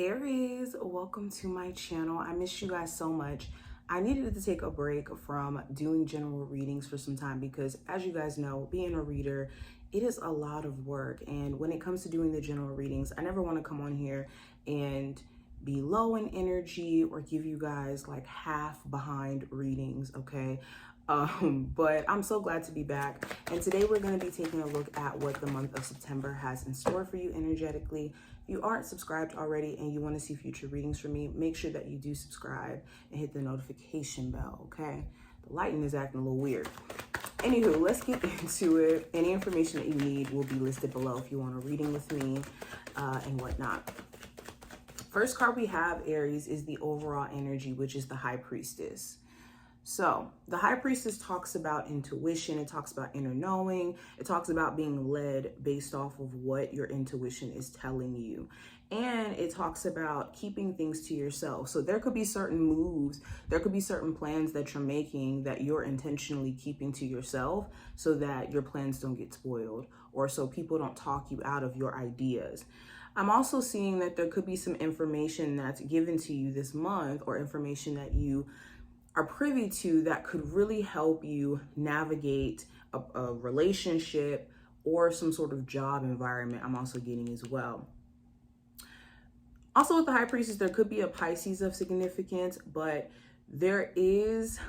Aries, welcome to my channel. I missed you guys so much. I needed to take a break from doing general readings for some time because, as you guys know, being a reader, it is a lot of work. And when it comes to doing the general readings, I never want to come on here and be low in energy or give you guys like half behind readings, okay? But I'm so glad to be back. And today we're going to be taking a look at what the month of September has in store for you energetically. If you aren't subscribed already and you want to see future readings from me, make sure that you do subscribe and hit the notification bell, okay? The lighting is acting a little weird. Anywho, let's get into it. Any information that you need will be listed below if you want a reading with me and whatnot. First card we have, Aries, is the overall energy, which is the High Priestess. So the High Priestess talks about intuition. It talks about inner knowing. It talks about being led based off of what your intuition is telling you. And it talks about keeping things to yourself. So there could be certain moves, there could be certain plans that you're making that you're intentionally keeping to yourself so that your plans don't get spoiled or so people don't talk you out of your ideas. I'm also seeing that there could be some information that's given to you this month or information that you are privy to that could really help you navigate a relationship or some sort of job environment. I'm also getting as well. Also with the High Priestess, there could be a Pisces of significance, but there is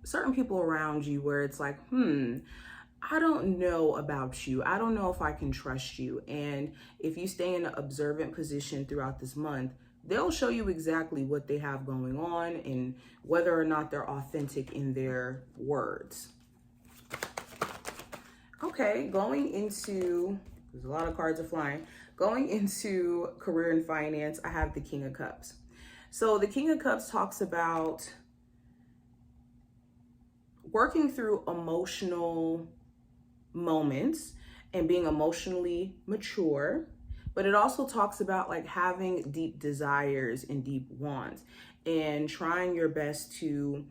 certain people around you where it's like, I don't know about you. I don't know if I can trust you. And if you stay in an observant position throughout this month, they'll show you exactly what they have going on and whether or not they're authentic in their words. Okay, going into, there's a lot of cards are flying. Going into career and finance, I have the King of Cups. So the King of Cups talks about working through emotional moments and being emotionally mature. But it also talks about like having deep desires and deep wants and trying your best to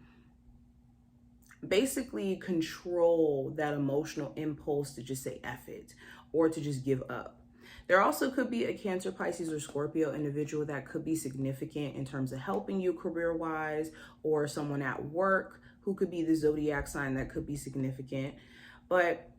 basically control that emotional impulse to just say F it or to just give up. There also could be a Cancer, Pisces, or Scorpio individual that could be significant in terms of helping you career-wise, or someone at work who could be the zodiac sign that could be significant. But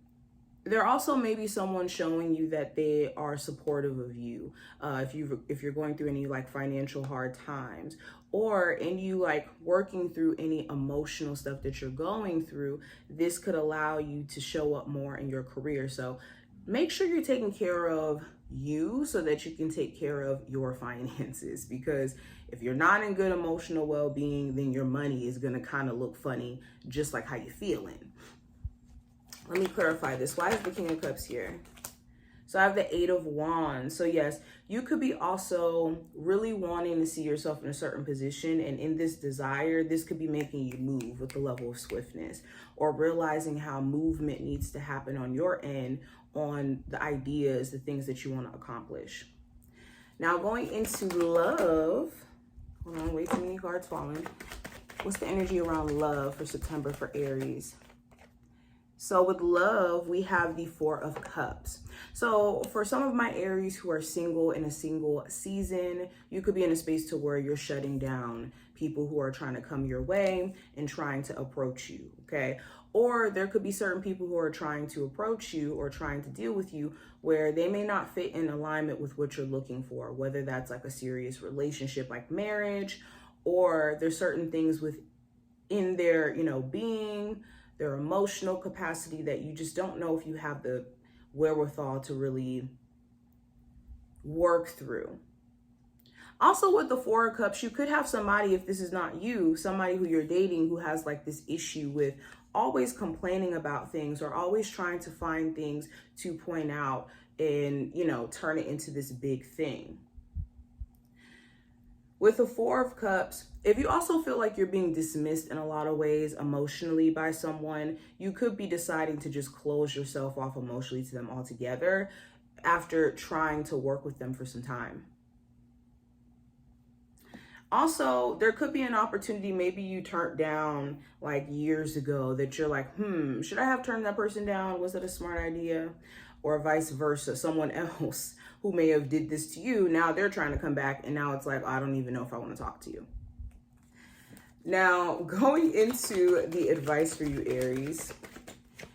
there also may be someone showing you that they are supportive of you if you're going through any like financial hard times, or in you like working through any emotional stuff that you're going through. This could allow you to show up more in your career. So make sure you're taking care of you so that you can take care of your finances, because if you're not in good emotional well-being, then your money is going to kind of look funny, just like how you're feeling. Let me clarify this. Why is the King of Cups here? So I have the Eight of Wands. So yes, you could be also really wanting to see yourself in a certain position. And in this desire, this could be making you move with the level of swiftness, or realizing how movement needs to happen on your end on the ideas, the things that you want to accomplish. Now going into love. Hold on, way too many cards falling. What's the energy around love for September for Aries? So with love, we have the Four of Cups. So for some of my Aries who are single in a single season, you could be in a space to where you're shutting down people who are trying to come your way and trying to approach you, okay? Or there could be certain people who are trying to approach you or trying to deal with you where they may not fit in alignment with what you're looking for, whether that's like a serious relationship like marriage, or there's certain things within their, being, their emotional capacity that you just don't know if you have the wherewithal to really work through. Also with the Four of Cups, you could have somebody, if this is not you, somebody who you're dating who has like this issue with always complaining about things or always trying to find things to point out and, turn it into this big thing. With the Four of Cups, if you also feel like you're being dismissed in a lot of ways emotionally by someone, you could be deciding to just close yourself off emotionally to them altogether after trying to work with them for some time. Also, there could be an opportunity maybe you turned down like years ago that you're like, should I have turned that person down? Was it a smart idea? Or vice versa, someone else who may have did this to you, now they're trying to come back, and now it's like, I don't even know if I want to talk to you. Now, going into the advice for you, Aries,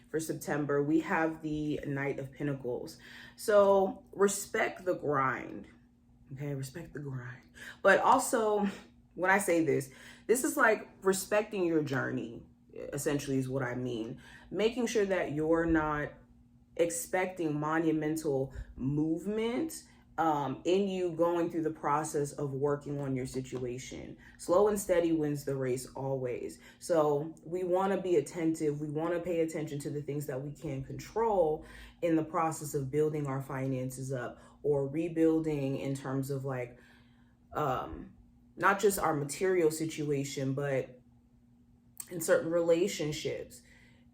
for September, we have the Knight of Pentacles. So respect the grind, okay? Respect the grind. But also, when I say this, this is like respecting your journey, essentially is what I mean. Making sure that you're not expecting monumental movement in you going through the process of working on your situation. Slow and steady wins the race always. So we want to be attentive. We want to pay attention to the things that we can control in the process of building our finances up, or rebuilding in terms of like, not just our material situation, but in certain relationships.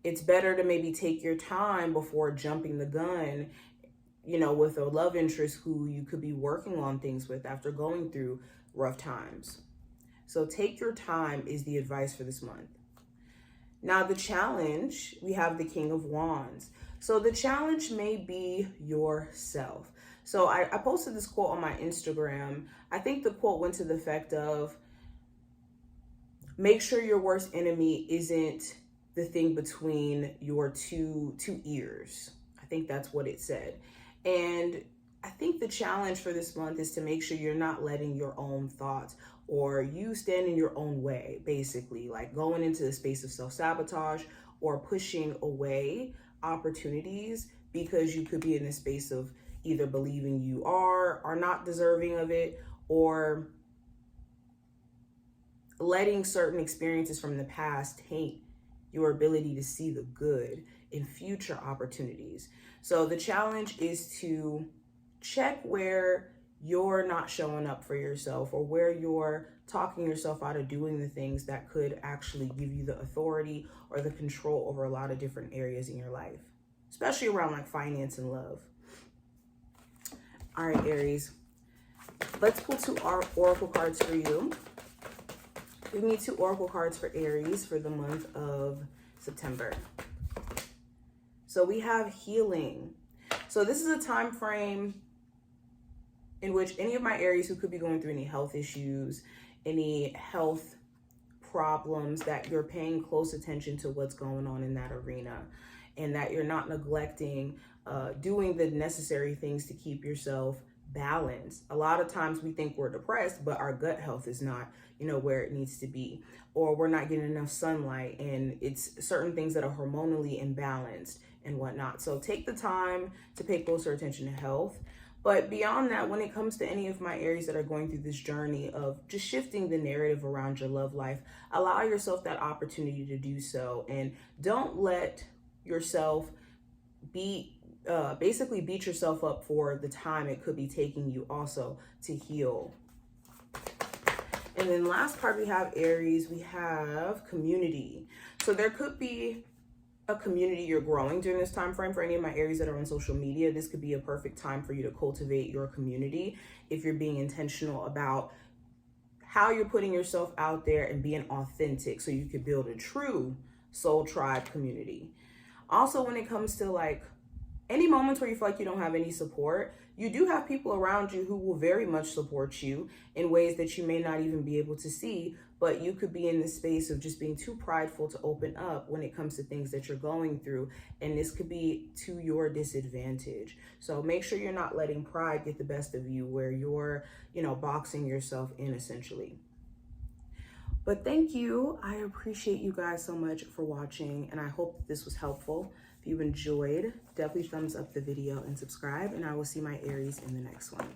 It's better to maybe take your time before jumping the gun, you know, with a love interest who you could be working on things with after going through rough times. So take your time is the advice for this month. Now the challenge, we have the King of Wands. So the challenge may be yourself. So I posted this quote on my Instagram. I think the quote went to the effect of, make sure your worst enemy isn't the thing between your two ears. I think that's what it said. And I think the challenge for this month is to make sure you're not letting your own thoughts or you stand in your own way, basically, like going into the space of self-sabotage or pushing away opportunities because you could be in the space of either believing you are not deserving of it, or letting certain experiences from the past taint your ability to see the good in future opportunities. So the challenge is to check where you're not showing up for yourself, or where you're talking yourself out of doing the things that could actually give you the authority or the control over a lot of different areas in your life, especially around like finance and love. All right, Aries, let's pull two oracle cards for you. We need two oracle cards for Aries for the month of September. So we have healing. So this is a time frame in which any of my Aries who could be going through any health issues, any health problems, that you're paying close attention to what's going on in that arena, and that you're not neglecting doing the necessary things to keep yourself balanced. A lot of times we think we're depressed, but our gut health is not, you know, where it needs to be, or we're not getting enough sunlight, and it's certain things that are hormonally imbalanced and whatnot. So take the time to pay closer attention to health. But beyond that, when it comes to any of my Aries that are going through this journey of just shifting the narrative around your love life, allow yourself that opportunity to do so, and don't let yourself basically beat yourself up for the time it could be taking you also to heal. And then last part we have Aries, we have community. So there could be a community you're growing during this time frame. For any of my Aries that are on social media, this could be a perfect time for you to cultivate your community if you're being intentional about how you're putting yourself out there and being authentic, so you could build a true soul tribe community. Also, when it comes to like any moments where you feel like you don't have any support, you do have people around you who will very much support you in ways that you may not even be able to see, but you could be in the space of just being too prideful to open up when it comes to things that you're going through, and this could be to your disadvantage. So make sure you're not letting pride get the best of you, where you're, you know, boxing yourself in essentially. But thank you. I appreciate you guys so much for watching, and I hope that this was helpful. If you enjoyed, definitely thumbs up the video and subscribe, and I will see my Aries in the next one.